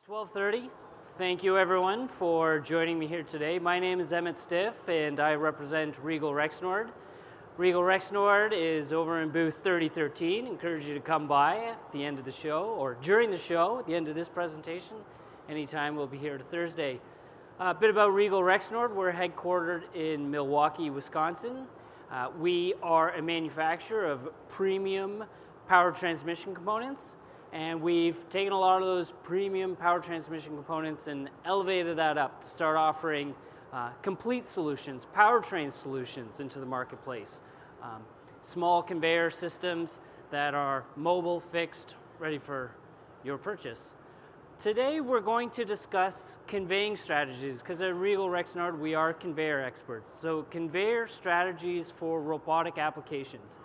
It's 12:30. Thank you everyone for joining me here today. My name is Emmett Stiff and I represent Regal Rexnord. Regal Rexnord is over in booth 3013. Encourage you to come by at the end of the show or during the show at the end of this presentation. Anytime, we'll be here to Thursday. A bit about Regal Rexnord. We're headquartered in Milwaukee, Wisconsin. We are a manufacturer of premium power transmission components. And we've taken a lot of those premium power transmission components and elevated that up to start offering complete solutions, powertrain solutions into the marketplace. Small conveyor systems that are mobile, fixed, ready for your purchase. Today we're going to discuss conveying strategies because at Regal Rexnord we are conveyor experts. So conveyor strategies for robotic applications.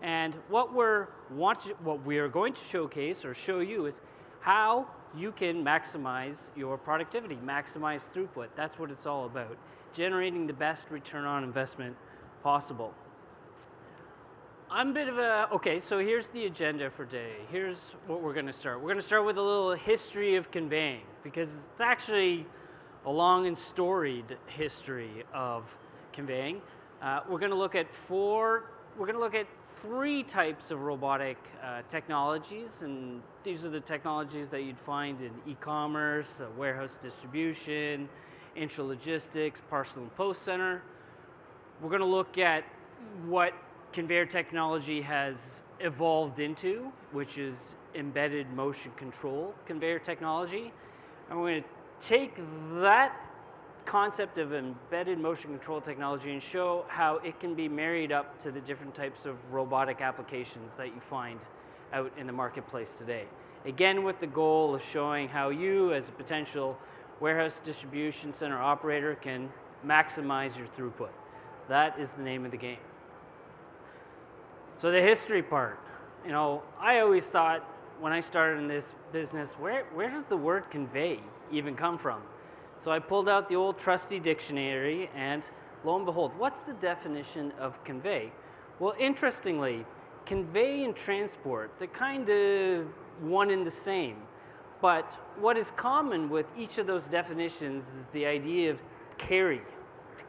And what we are going to showcase or show you is how you can maximize your productivity, maximize throughput. That's what it's all about, generating the best return on investment possible. Okay, so here's the agenda for today. Here's what we're going to start. We're going to start with a little history of conveying because it's actually a long and storied history of conveying. We're going to look at three types of robotic technologies, and these are the technologies that you'd find in e-commerce, warehouse distribution, intralogistics, parcel and post center. We're going to look at what conveyor technology has evolved into, which is embedded motion control conveyor technology. And we're going to take that concept of embedded motion control technology and show how it can be married up to the different types of robotic applications that you find out in the marketplace today. Again, with the goal of showing how you, as a potential warehouse distribution center operator, can maximize your throughput. That is the name of the game. So the history part, I always thought when I started in this business, where does the word convey even come from? So I pulled out the old trusty dictionary and lo and behold, what's the definition of convey? Well, interestingly, convey and transport, they're kind of one and the same. But what is common with each of those definitions is the idea of carry.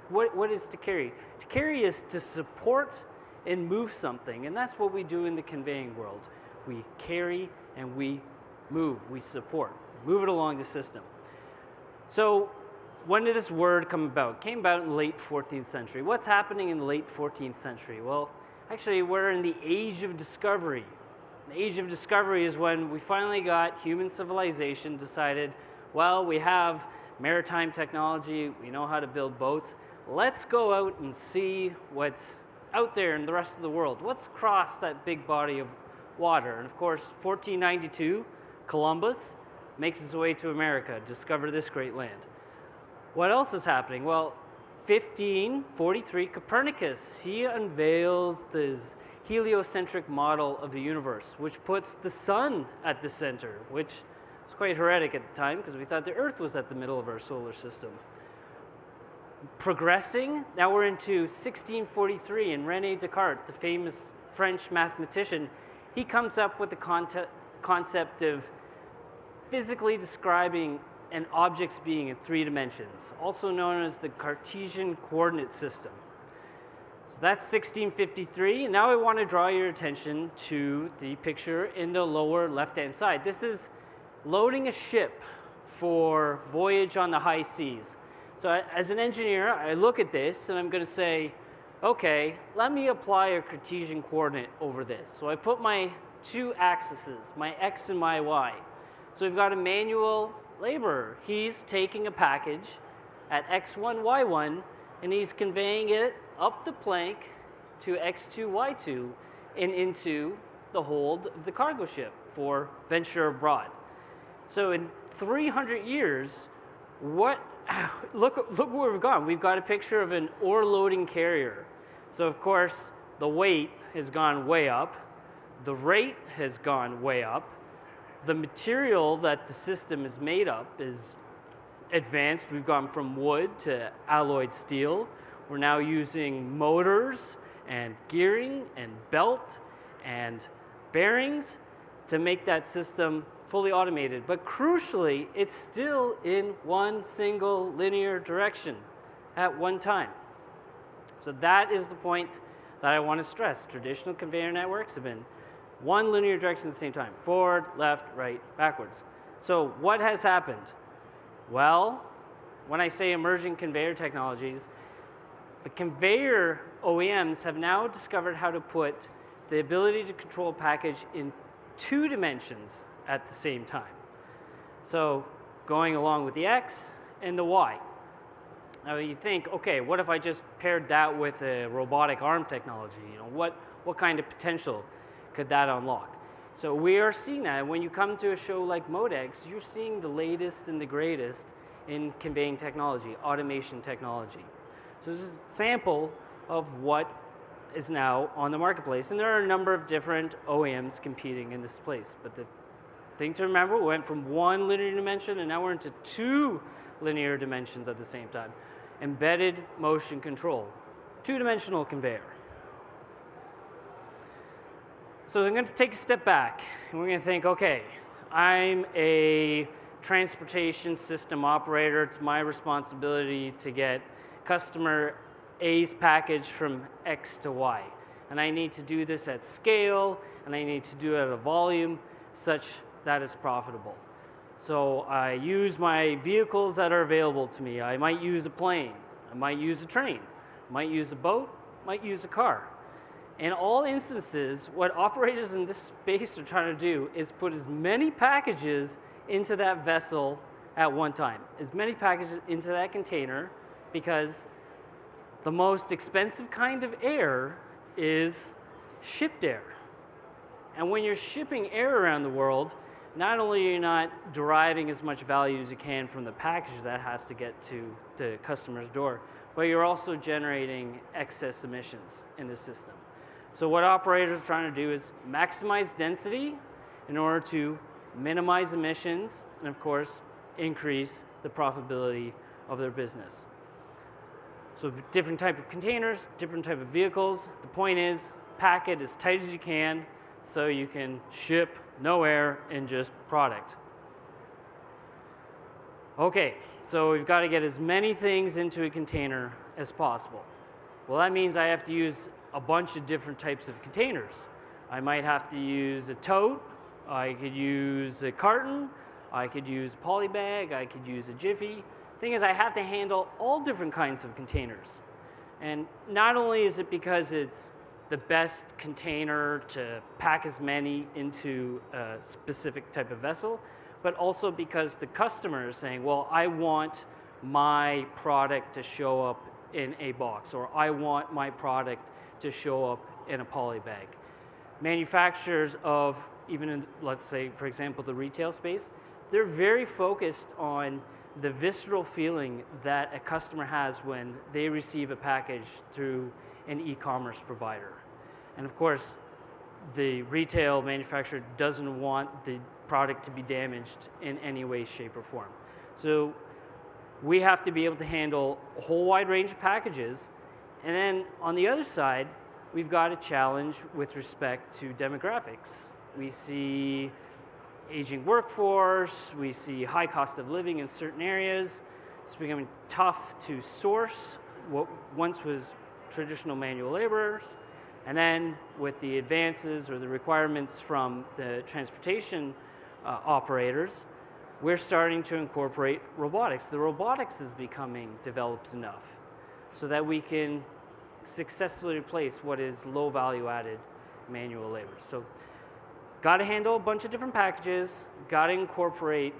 What is to carry? To carry is to support and move something, and that's what we do in the conveying world. We carry and we move, we support, move it along the system. So when did this word come about? It came about in the late 14th century. What's happening in the late 14th century? Well, actually, we're in the age of discovery. The age of discovery is when we finally got human civilization decided, well, we have maritime technology, we know how to build boats. Let's go out and see what's out there in the rest of the world. What's across that big body of water? And of course, 1492, Columbus makes his way to America, discover this great land. What else is happening? Well, 1543, Copernicus, he unveils this heliocentric model of the universe, which puts the sun at the center, which was quite heretic at the time because we thought the Earth was at the middle of our solar system. Progressing, now we're into 1643, and René Descartes, the famous French mathematician, he comes up with the concept of physically describing an object's being in 3 dimensions, also known as the Cartesian coordinate system. So that's 1653, and now I want to draw your attention to the picture in the lower left-hand side. This is loading a ship for voyage on the high seas. So as an engineer, I look at this and I'm going to say, okay, let me apply a Cartesian coordinate over this. So I put my 2 axes, my x and my y. So we've got a manual laborer. He's taking a package at x1, y1, and he's conveying it up the plank to x2, y2, and into the hold of the cargo ship for venture abroad. So in 300 years, look where we've gone. We've got a picture of an ore loading carrier. So of course, the weight has gone way up. The rate has gone way up. The material that the system is made up is advanced. We've gone from wood to alloyed steel. We're now using motors and gearing and belt and bearings to make that system fully automated, but crucially, it's still in one single linear direction at one time. So that is the point that I want to stress. Traditional conveyor networks have been one linear direction at the same time, forward, left, right, backwards. So what has happened? Well, when I say emerging conveyor technologies, the conveyor OEMs have now discovered how to put the ability to control a package in 2 dimensions at the same time. So going along with the X and the Y. Now you think, okay, what if I just paired that with a robotic arm technology? You know, what kind of potential could that unlock? So we are seeing that. When you come to a show like Modex, you're seeing the latest and the greatest in conveying technology, automation technology. So this is a sample of what is now on the marketplace. And there are a number of different OEMs competing in this space. But the thing to remember, we went from 1 linear dimension and now we're into 2 linear dimensions at the same time. Embedded motion control, 2-dimensional conveyor. So I'm going to take a step back and we're going to think, okay, I'm a transportation system operator. It's my responsibility to get customer A's package from X to Y. And I need to do this at scale, and I need to do it at a volume such that it's profitable. So I use my vehicles that are available to me. I might use a plane. I might use a train. I might use a boat. I might use a car. In all instances, what operators in this space are trying to do is put as many packages into that vessel at one time, as many packages into that container, because the most expensive kind of air is shipped air. And when you're shipping air around the world, not only are you not deriving as much value as you can from the package that has to get to the customer's door, but you're also generating excess emissions in the system. So what operators are trying to do is maximize density in order to minimize emissions and, of course, increase the profitability of their business. So different type of containers, different type of vehicles. The point is, pack it as tight as you can so you can ship no air and just product. Okay, so we've got to get as many things into a container as possible. Well, that means I have to use a bunch of different types of containers. I might have to use a tote, I could use a carton, I could use a poly bag, I could use a jiffy. Thing is, I have to handle all different kinds of containers. And not only is it because it's the best container to pack as many into a specific type of vessel, but also because the customer is saying, well, I want my product to show up in a box, or I want my product to show up in a poly bag. Manufacturers of even in, let's say, for example, the retail space, they're very focused on the visceral feeling that a customer has when they receive a package through an e-commerce provider. And of course, the retail manufacturer doesn't want the product to be damaged in any way, shape, or form. So we have to be able to handle a whole wide range of packages. And then on the other side, we've got a challenge with respect to demographics. We see aging workforce, we see high cost of living in certain areas. It's becoming tough to source what once was traditional manual laborers. And then with the advances or the requirements from the transportation operators, we're starting to incorporate robotics. The robotics is becoming developed enough so that we can successfully replace what is low value added manual labor. So got to handle a bunch of different packages, got to incorporate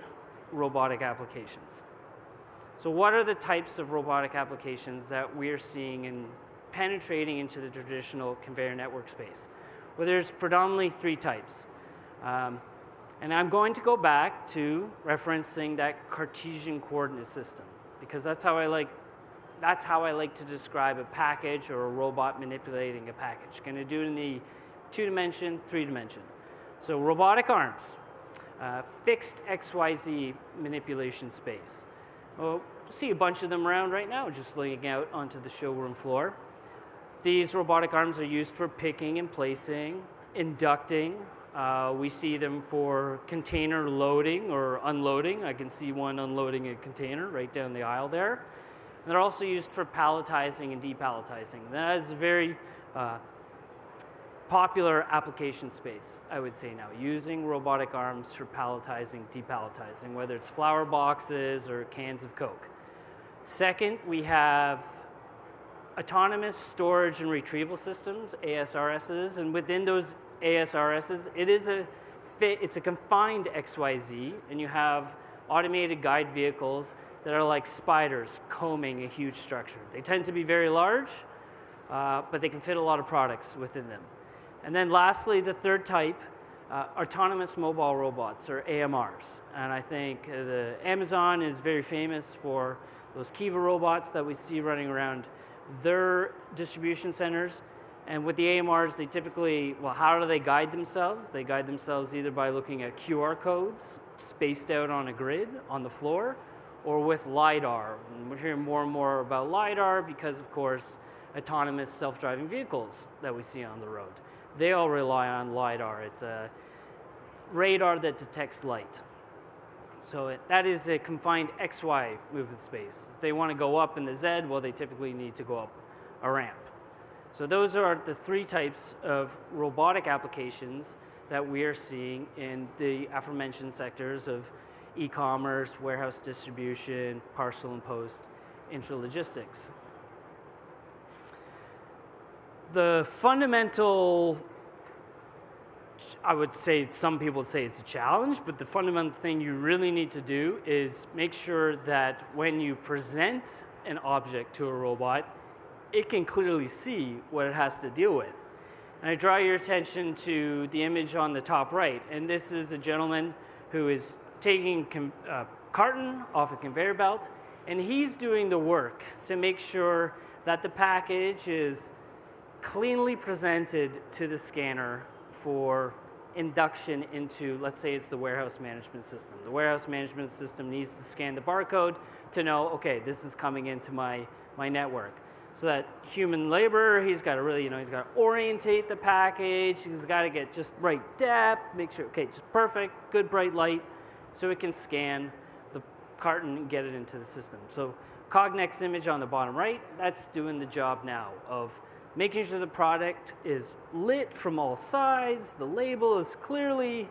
robotic applications. So what are the types of robotic applications that we're seeing and penetrating into the traditional conveyor network space? Well, there's predominantly 3 types. And I'm going to go back to referencing that Cartesian coordinate system, because that's how I like to describe a package or a robot manipulating a package. Going to do it in the 2-dimension, 3-dimension. So robotic arms, fixed XYZ manipulation space. Well, see a bunch of them around right now, just laying out onto the showroom floor. These robotic arms are used for picking and placing, inducting, We see them for container loading or unloading. I can see one unloading a container right down the aisle there. And they're also used for palletizing and depalletizing. That is a very popular application space, I would say now, using robotic arms for palletizing, depalletizing, whether it's flower boxes or cans of Coke. Second, we have autonomous storage and retrieval systems, ASRSs, and within those ASRSs, it's a confined XYZ, and you have automated guide vehicles that are like spiders combing a huge structure. They tend to be very large, but they can fit a lot of products within them. And then lastly, the third type, autonomous mobile robots, or AMRs. And I think the Amazon is very famous for those Kiva robots that we see running around their distribution centers. And with the AMRs, they typically, well, how do they guide themselves? They guide themselves either by looking at QR codes spaced out on a grid on the floor, or with LiDAR. And we're hearing more and more about LiDAR because, of course, autonomous self-driving vehicles that we see on the road. They all rely on LiDAR. It's a radar that detects light. So that is a confined XY movement space. If they want to go up in the Z, well, they typically need to go up a ramp. So those are the three types of robotic applications that we are seeing in the aforementioned sectors of e-commerce, warehouse distribution, parcel and post, intralogistics. The fundamental, I would say, some people would say it's a challenge, but the fundamental thing you really need to do is make sure that when you present an object to a robot, it can clearly see what it has to deal with. And I draw your attention to the image on the top right, and this is a gentleman who is taking a carton off a conveyor belt, and he's doing the work to make sure that the package is cleanly presented to the scanner for induction into, let's say it's the warehouse management system. The warehouse management system needs to scan the barcode to know, okay, this is coming into my network. So that human labor, he's got to really, he's got to orientate the package, he's got to get just right depth, make sure, okay, just perfect, good bright light, so it can scan the carton and get it into the system. So Cognex image on the bottom right, that's doing the job now of making sure the product is lit from all sides, the label is clearly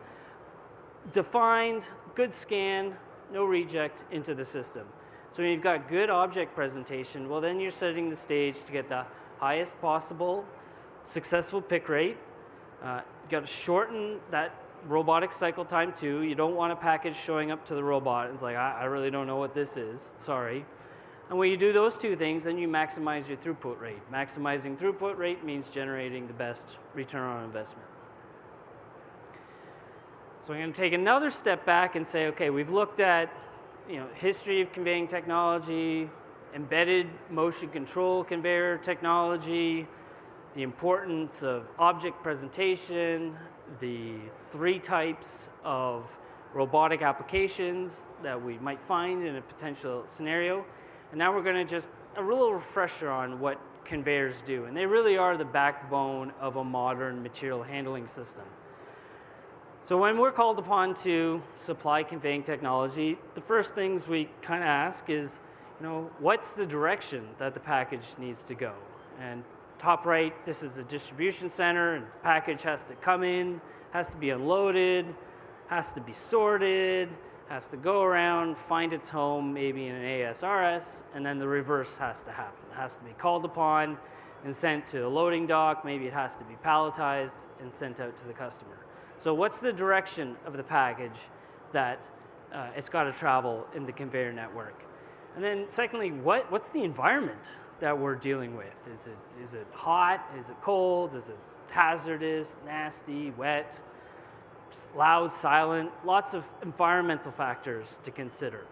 defined, good scan, no reject into the system. So when you've got good object presentation, well, then you're setting the stage to get the highest possible successful pick rate. You've got to shorten that robotic cycle time too. You don't want a package showing up to the robot. It's like, I really don't know what this is, sorry. And when you do those two things, then you maximize your throughput rate. Maximizing throughput rate means generating the best return on investment. So I'm going to take another step back and say, okay, we've looked at history of conveying technology, embedded motion control conveyor technology, the importance of object presentation, the three types of robotic applications that we might find in a potential scenario. And now we're going to just a little refresher on what conveyors do. And they really are the backbone of a modern material handling system. So when we're called upon to supply conveying technology, the first things we kind of ask is, what's the direction that the package needs to go? And top right, this is a distribution center, and the package has to come in, has to be unloaded, has to be sorted, has to go around, find its home, maybe in an ASRS, and then the reverse has to happen. It has to be called upon and sent to a loading dock. Maybe it has to be palletized and sent out to the customer. So what's the direction of the package that it's got to travel in the conveyor network? And then secondly, what's the environment that we're dealing with? Is it hot? Is it cold? Is it hazardous, nasty, wet? Loud, silent, lots of environmental factors to consider.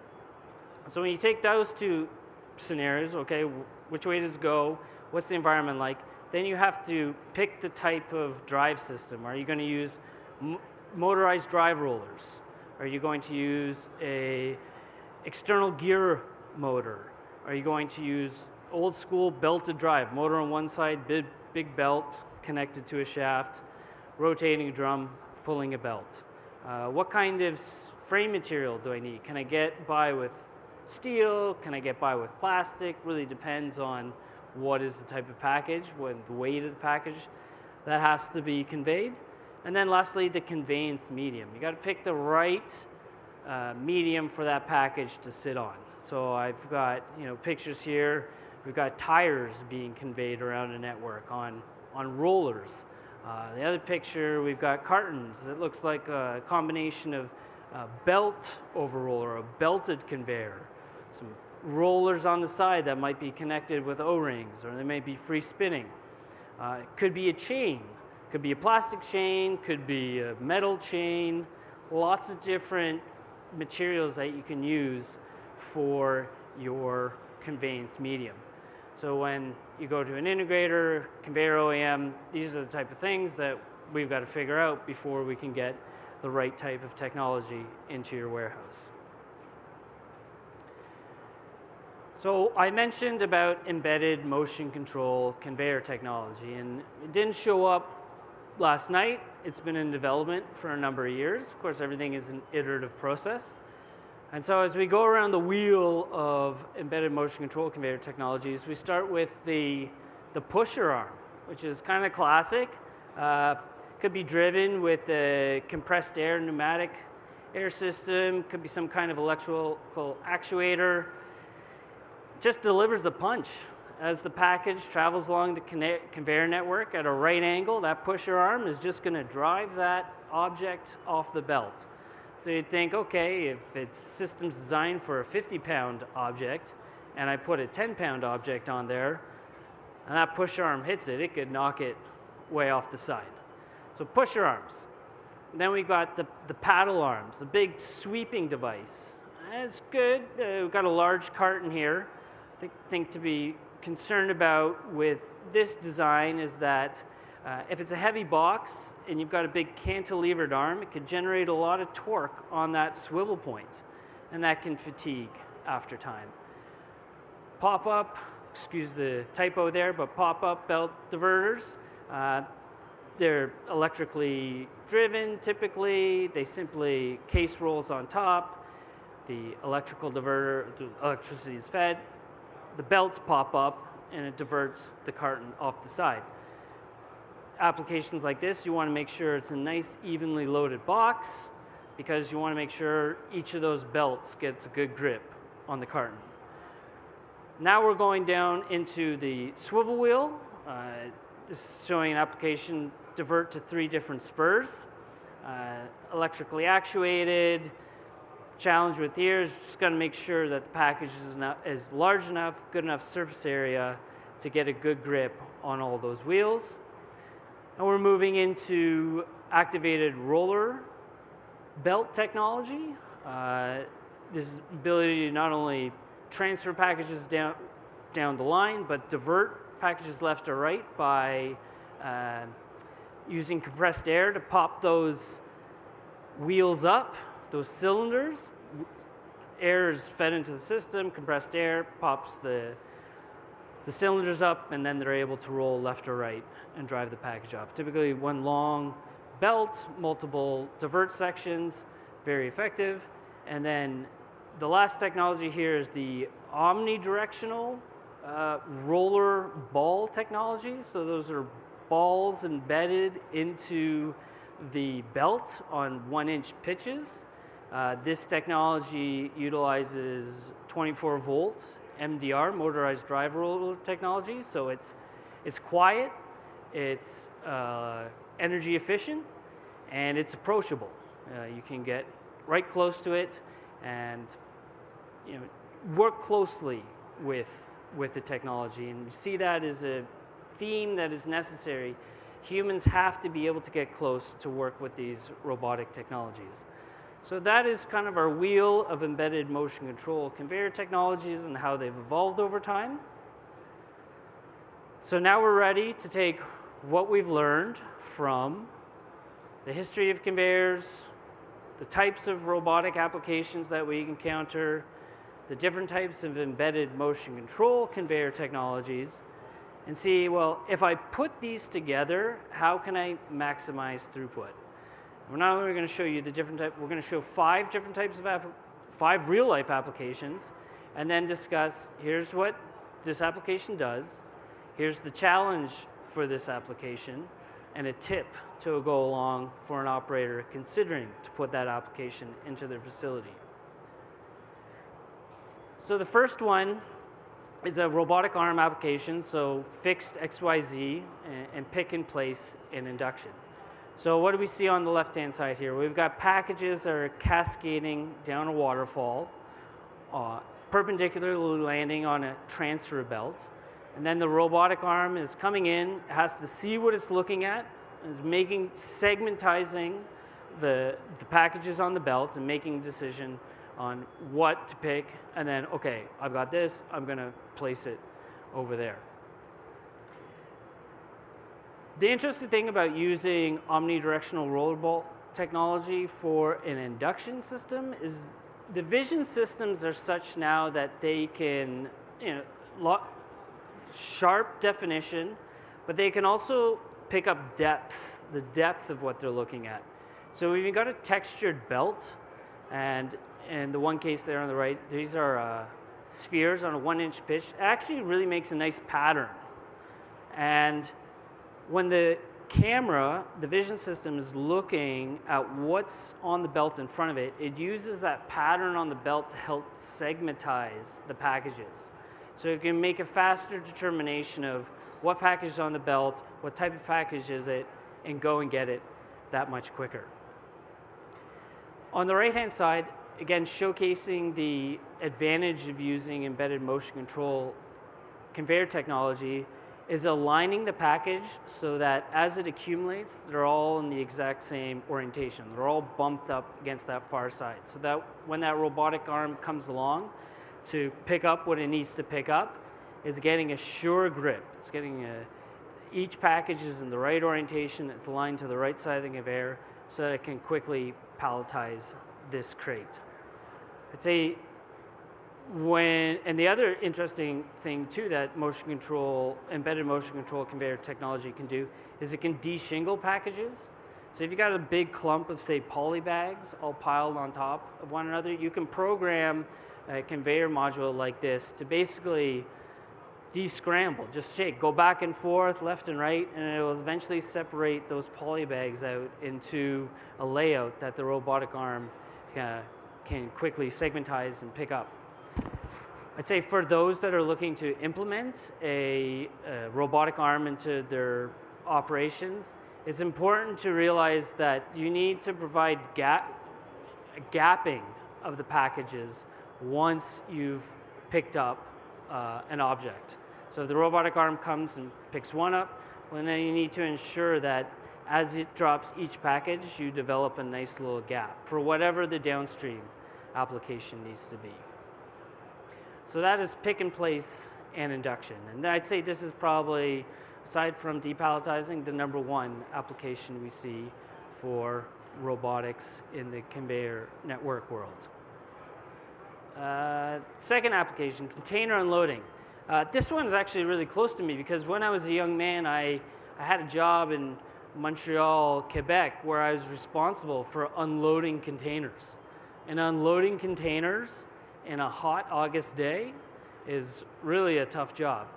So when you take those two scenarios, okay, which way does it go? What's the environment like? Then you have to pick the type of drive system. Are you going to use motorized drive rollers? Are you going to use a external gear motor? Are you going to use old school belted drive, motor on one side, big belt connected to a shaft, rotating drum, pulling a belt? What kind of frame material do I need? Can I get by with steel? Can I get by with plastic? Really depends on what is the type of package, what the weight of the package that has to be conveyed. And then lastly, the conveyance medium. You got to pick the right medium for that package to sit on. So I've got pictures here. We've got tires being conveyed around a network on rollers. The other picture, we've got cartons. It looks like a combination of a belt over roller, a belted conveyor, some rollers on the side that might be connected with O-rings, or they may be free spinning. It could be a chain. Could be a plastic chain, could be a metal chain, lots of different materials that you can use for your conveyance medium. So when you go to an integrator, conveyor OEM, these are the type of things that we've got to figure out before we can get the right type of technology into your warehouse. So I mentioned about embedded motion control conveyor technology, and it didn't show up last night. It's been in development for a number of years. Of course, everything is an iterative process. And so as we go around the wheel of embedded motion control conveyor technologies, we start with the pusher arm, which is kind of classic. Could be driven with a compressed air pneumatic air system, could be some kind of electrical actuator. Just delivers the punch. As the package travels along the conveyor network at a right angle, that pusher arm is just going to drive that object off the belt. So you'd think, okay, if it's systems designed for a 50-pound object, and I put a 10-pound object on there, and that pusher arm hits it, it could knock it way off the side. So pusher arms. And then we've got the paddle arms, the big sweeping device. It's good. We've got a large carton here. I think to be concerned about with this design is that if it's a heavy box and you've got a big cantilevered arm, it could generate a lot of torque on that swivel point, and that can fatigue after time. Pop-up, excuse the typo there, but pop-up belt diverters, they're electrically driven typically. They simply case rolls on top. The electrical diverter, the electricity is fed. The belts pop up and it diverts the carton off the side. Applications like this, you want to make sure it's a nice evenly loaded box because you want to make sure each of those belts gets a good grip on the carton. Now we're going down into the swivel wheel. This is showing an application divert to 3 different spurs. Electrically actuated. Challenge with here is just got to make sure that the package is large enough, good enough surface area to get a good grip on all those wheels. And we're moving into activated roller belt technology. This ability to not only transfer packages down the line, but divert packages left or right by using compressed air to pop those wheels up. Those cylinders, air is fed into the system, compressed air pops the cylinders up, and then they're able to roll left or right and drive the package off. Typically one long belt, multiple divert sections, very effective. And then the last technology here is the omnidirectional roller ball technology. So those are balls embedded into the belt on 1-inch pitches. This technology utilizes 24-volt MDR, motorized drive roller technology. So it's quiet, it's energy efficient, and it's approachable. You can get right close to it and work closely with the technology. And you see that as a theme that is necessary. Humans have to be able to get close to work with these robotic technologies. So that is kind of our wheel of embedded motion control conveyor technologies and how they've evolved over time. So now we're ready to take what we've learned from the history of conveyors, the types of robotic applications that we encounter, the different types of embedded motion control conveyor technologies, and see, well, if I put these together, how can I maximize throughput? We're not only going to show you the different type, we're going to show 5 different types of 5 real-life applications, and then discuss, here's what this application does, here's the challenge for this application, and a tip to go along for an operator considering to put that application into their facility. So the first one is a robotic arm application, so fixed XYZ and pick and place in induction. So what do we see on the left-hand side here? We've got packages that are cascading down a waterfall, perpendicularly landing on a transfer belt. And then the robotic arm is coming in, has to see what it's looking at, is segmentizing the packages on the belt and making a decision on what to pick, and then, okay, I've got this, I'm gonna place it over there. The interesting thing about using omnidirectional rollerball technology for an induction system is the vision systems are such now that they can, sharp definition, but they can also pick up the depth of what they're looking at. So we've got a textured belt, and in the one case there on the right, these are spheres on a 1-inch pitch. It actually really makes a nice pattern. And when the camera, the vision system, is looking at what's on the belt in front of it, it uses that pattern on the belt to help segmentize the packages. So it can make a faster determination of what package is on the belt, what type of package is it, and go and get it that much quicker. On the right-hand side, again, showcasing the advantage of using embedded motion control conveyor technology is aligning the package so that as it accumulates, they're all in the exact same orientation. They're all bumped up against that far side, so that when that robotic arm comes along to pick up what it needs to pick up, is getting a sure grip. It's getting each package is in the right orientation, it's aligned to the right side of the conveyor so that it can quickly palletize this crate. I'd say and the other interesting thing too that embedded motion control conveyor technology can do is it can de-shingle packages. So if you've got a big clump of, say, poly bags all piled on top of one another, you can program a conveyor module like this to basically de-scramble, just shake, go back and forth, left and right, and it will eventually separate those poly bags out into a layout that the robotic arm can quickly segmentize and pick up. I'd say for those that are looking to implement a robotic arm into their operations, it's important to realize that you need to provide gapping of the packages once you've picked up an object. So if the robotic arm comes and picks one up, well, then you need to ensure that as it drops each package, you develop a nice little gap for whatever the downstream application needs to be. So that is pick and place and induction. And I'd say this is probably, aside from depalletizing, the #1 application we see for robotics in the conveyor network world. Second application, container unloading. This one is actually really close to me because when I was a young man, I had a job in Montreal, Quebec, where I was responsible for unloading containers. And unloading containers in a hot August day is really a tough job.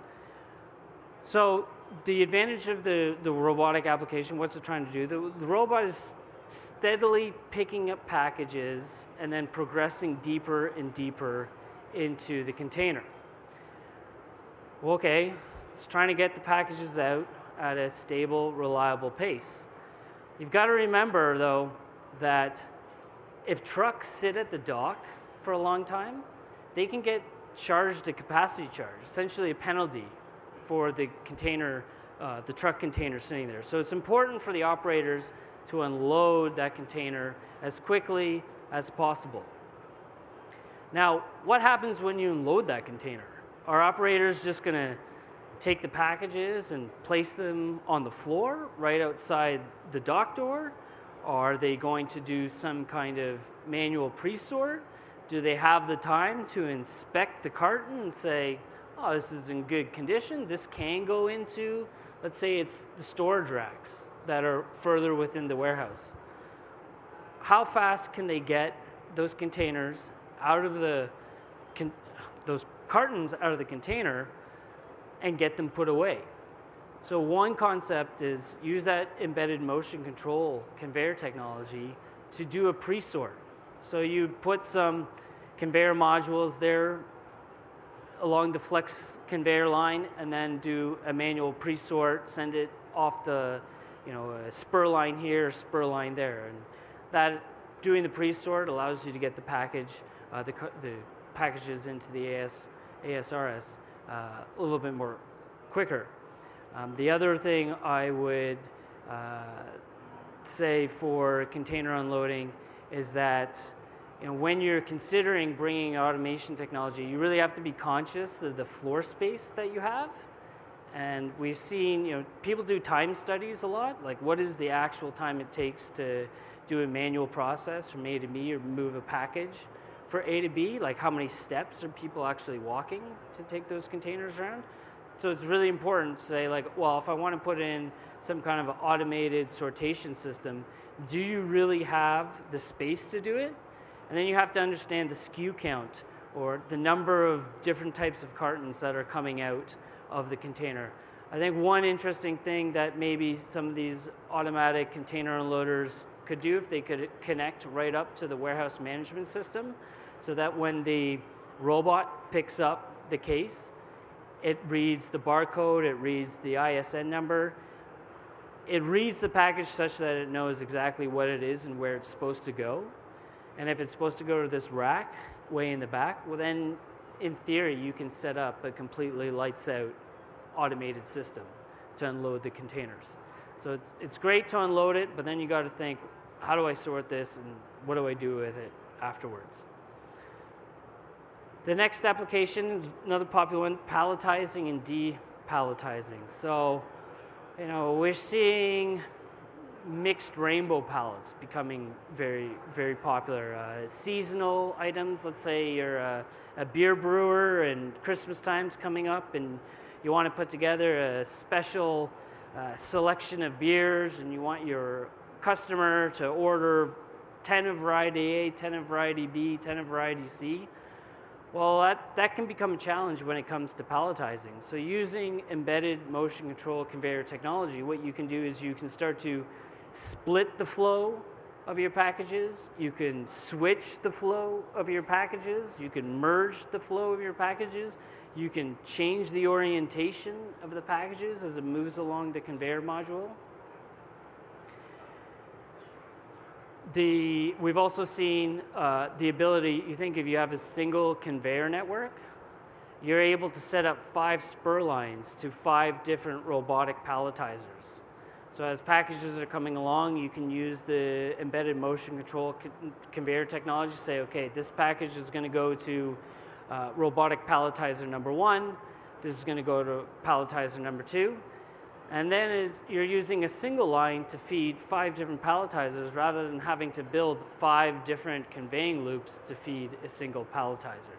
So the advantage of the robotic application, what's it trying to do? The robot is steadily picking up packages and then progressing deeper and deeper into the container. Okay, it's trying to get the packages out at a stable, reliable pace. You've got to remember, though, that if trucks sit at the dock for a long time, they can get charged a capacity charge, essentially a penalty for the container, the truck container sitting there. So it's important for the operators to unload that container as quickly as possible. Now, what happens when you unload that container? Are operators just going to take the packages and place them on the floor right outside the dock door? Are they going to do some kind of manual pre-sort? Do they have the time to inspect the carton and say, oh, this is in good condition, this can go into, let's say it's the storage racks that are further within the warehouse? how fast can they get those containers out of those cartons out of the container and get them put away. So one concept is use that embedded motion control conveyor technology to do a pre-sort. So you put some conveyor modules there along the flex conveyor line and then do a manual pre-sort, send it off the a spur line here, spur line there. And that doing the pre-sort allows you to get the package, the packages into the ASRS a little bit more quicker. The other thing I would say for container unloading is that when you're considering bringing automation technology, you really have to be conscious of the floor space that you have. And we've seen, people do time studies a lot, like what is the actual time it takes to do a manual process from A to B or move a package for A to B, like how many steps are people actually walking to take those containers around. So it's really important to say, like, well, if I want to put in some kind of automated sortation system, do you really have the space to do it? And then you have to understand the SKU count or the number of different types of cartons that are coming out of the container. I think one interesting thing that maybe some of these automatic container unloaders could do if they could connect right up to the warehouse management system so that when the robot picks up the case, it reads the barcode, it reads the ISN number, it reads the package such that it knows exactly what it is and where it's supposed to go. And if it's supposed to go to this rack way in the back, well then in theory you can set up a completely lights out automated system to unload the containers. So it's great to unload it, but then you got to think, how do I sort this and what do I do with it afterwards? The next application is another popular one, palletizing and depalletizing. So, we're seeing mixed rainbow pallets becoming very, very popular. Seasonal items, let's say you're a beer brewer and Christmas time's coming up and you want to put together a special selection of beers and you want your customer to order 10 of variety A, 10 of variety B, 10 of variety C. Well, that can become a challenge when it comes to palletizing. So using embedded motion control conveyor technology, what you can do is you can start to split the flow of your packages, you can switch the flow of your packages, you can merge the flow of your packages, you can change the orientation of the packages as it moves along the conveyor module. We've also seen the ability, you think if you have a single conveyor network, you're able to set up 5 spur lines to 5 different robotic palletizers. So as packages are coming along, you can use the embedded motion control conveyor technology to say, okay, this package is going to go to robotic palletizer number 1, this is going to go to palletizer number 2, and then you're using a single line to feed 5 different palletizers rather than having to build 5 different conveying loops to feed a single palletizer.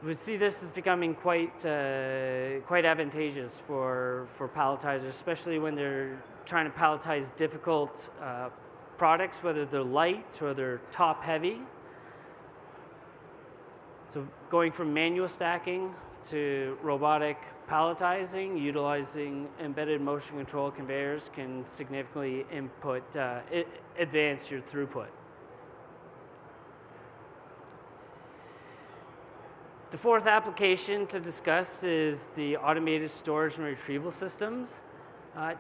We see this is becoming quite advantageous for palletizers, especially when they're trying to palletize difficult products, whether they're light or they're top heavy. So going from manual stacking to robotic palletizing, utilizing embedded motion control conveyors can significantly advance your throughput. The fourth application to discuss is the automated storage and retrieval systems.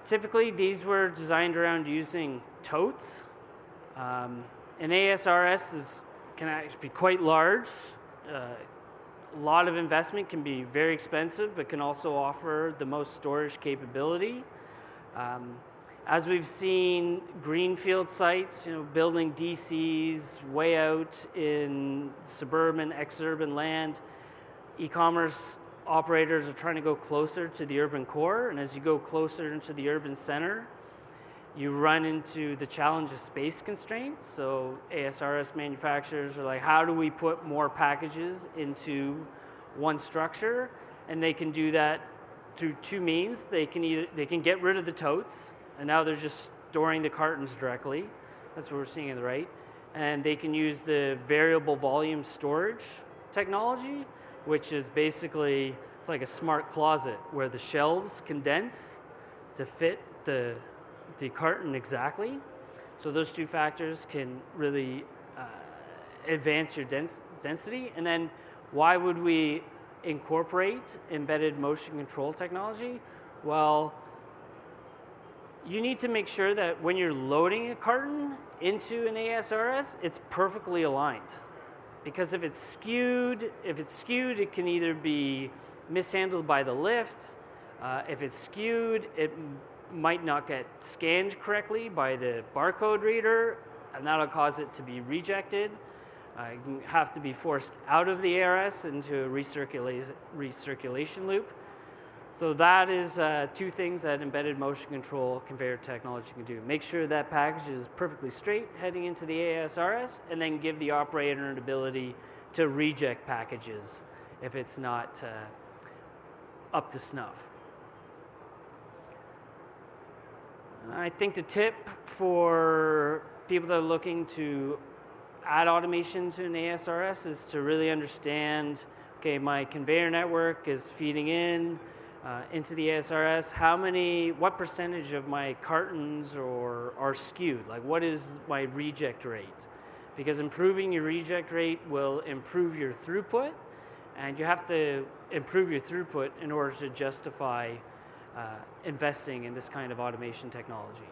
Typically, these were designed around using totes. An ASRS can actually be quite large. A lot of investment, can be very expensive, but can also offer the most storage capability. As we've seen greenfield sites, building DCs way out in suburban, exurban land, e-commerce operators are trying to go closer to the urban core, and as you go closer into the urban center, you run into the challenge of space constraints. So ASRS manufacturers are like, how do we put more packages into one structure? And they can do that through 2 means. They can get rid of the totes, and now they're just storing the cartons directly. That's what we're seeing on the right. And they can use the variable volume storage technology, which is basically, it's like a smart closet where the shelves condense to fit the carton exactly. So those two factors can really advance your density. And then why would we incorporate embedded motion control technology? Well, you need to make sure that when you're loading a carton into an ASRS, it's perfectly aligned. Because if it's skewed, it can either be mishandled by the lift. If it's skewed, it might not get scanned correctly by the barcode reader, and that'll cause it to be rejected. You have to be forced out of the ARS into a recirculation loop. So that is two things that embedded motion control conveyor technology can do. Make sure that package is perfectly straight heading into the ASRS, and then give the operator an ability to reject packages if it's not up to snuff. I think the tip for people that are looking to add automation to an ASRS is to really understand, okay, my conveyor network is feeding into the ASRS. What percentage of my cartons are skewed? Like, what is my reject rate? Because improving your reject rate will improve your throughput, and you have to improve your throughput in order to justify investing in this kind of automation technology.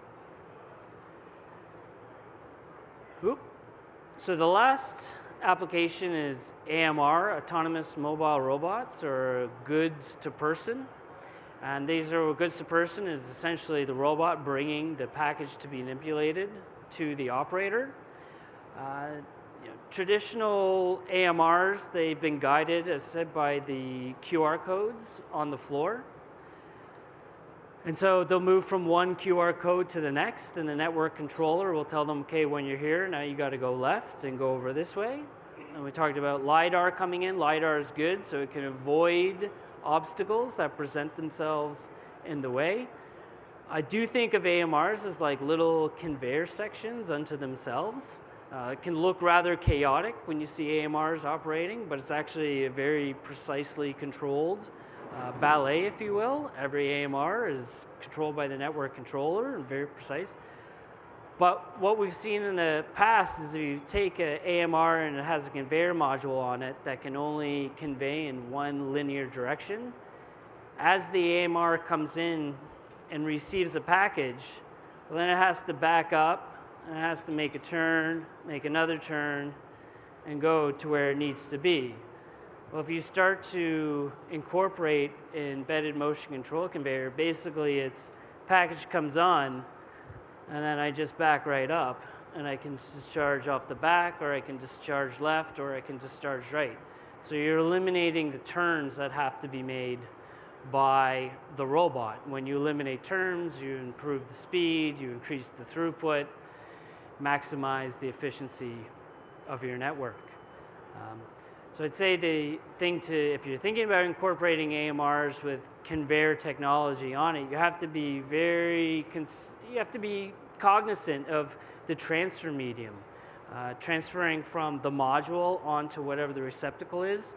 Oop. So the last application is AMR, Autonomous Mobile Robots, or goods to person. And these are goods to person is essentially the robot bringing the package to be manipulated to the operator. Traditional AMRs, they've been guided, as said, by the QR codes on the floor. And so they'll move from one QR code to the next, and the network controller will tell them, okay, when you're here, now you got to go left and go over this way. And we talked about LiDAR coming in. LiDAR is good, so it can avoid obstacles that present themselves in the way. I do think of AMRs as like little conveyor sections unto themselves. It can look rather chaotic when you see AMRs operating, but it's actually a very precisely controlled ballet, if you will. Every AMR is controlled by the network controller and very precise. But what we've seen in the past is if you take an AMR and it has a conveyor module on it that can only convey in one linear direction, as the AMR comes in and receives a package, well, then it has to back up, and it has to make a turn, make another turn, and go to where it needs to be. Well, if you start to incorporate embedded motion control conveyor, basically it's package comes on, and then I just back right up, and I can discharge off the back, or I can discharge left, or I can discharge right. So you're eliminating the turns that have to be made by the robot. When you eliminate turns, you improve the speed, you increase the throughput, maximize the efficiency of your network. So I'd say the thing if you're thinking about incorporating AMRs with conveyor technology on it, you have to be cognizant of the transfer medium. Transferring from the module onto whatever the receptacle is,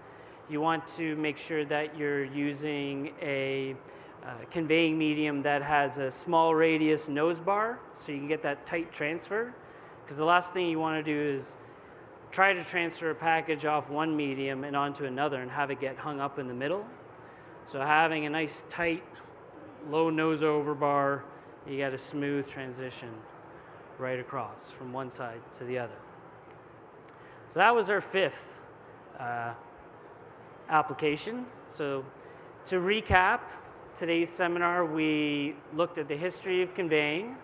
you want to make sure that you're using a conveying medium that has a small radius nose bar, so you can get that tight transfer. Because the last thing you want to do is try to transfer a package off one medium and onto another and have it get hung up in the middle. So having a nice tight, low nose over bar, you get a smooth transition right across from one side to the other. So that was our fifth application. So to recap today's seminar, we looked at the history of conveying.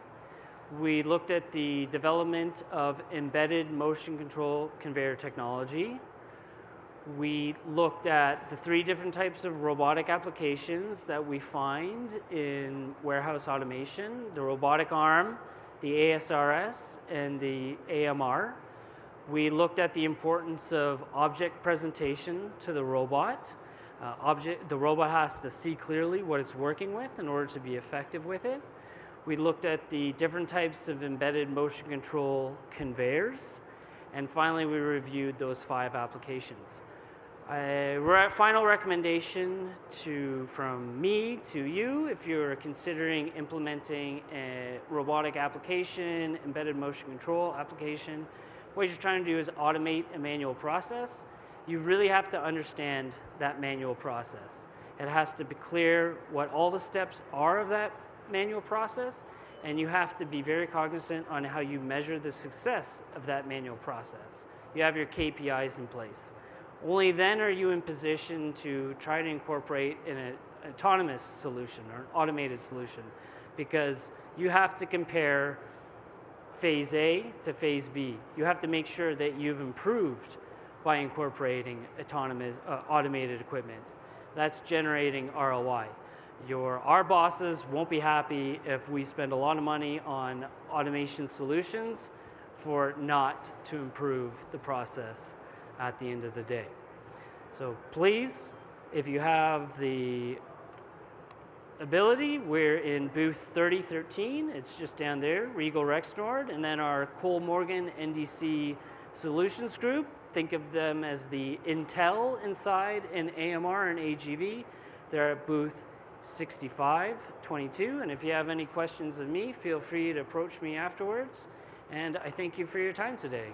We looked at the development of embedded motion control conveyor technology. We looked at the three different types of robotic applications that we find in warehouse automation: the robotic arm, the ASRS, and the AMR. We looked at the importance of object presentation to the robot. The robot has to see clearly what it's working with in order to be effective with it. We looked at the different types of embedded motion control conveyors, and finally we reviewed those 5 applications. Final recommendation from me to you, if you're considering implementing a robotic application, embedded motion control application, what you're trying to do is automate a manual process. You really have to understand that manual process. It has to be clear what all the steps are of that manual process, and you have to be very cognizant on how you measure the success of that manual process. You have your KPIs in place. Only then are you in position to try to incorporate an autonomous solution or an automated solution, because you have to compare phase A to phase B. You have to make sure that you've improved by incorporating automated equipment. That's generating ROI. Our bosses won't be happy if we spend a lot of money on automation solutions for not to improve the process at the end of the day. So please, if you have the ability, we're in booth 3013. It's just down there, Regal Rexnord, and then our Cole Morgan NDC Solutions Group. Think of them as the Intel inside in AMR and AGV. They're at booth 6522, and if you have any questions of me, feel free to approach me afterwards, and I thank you for your time today.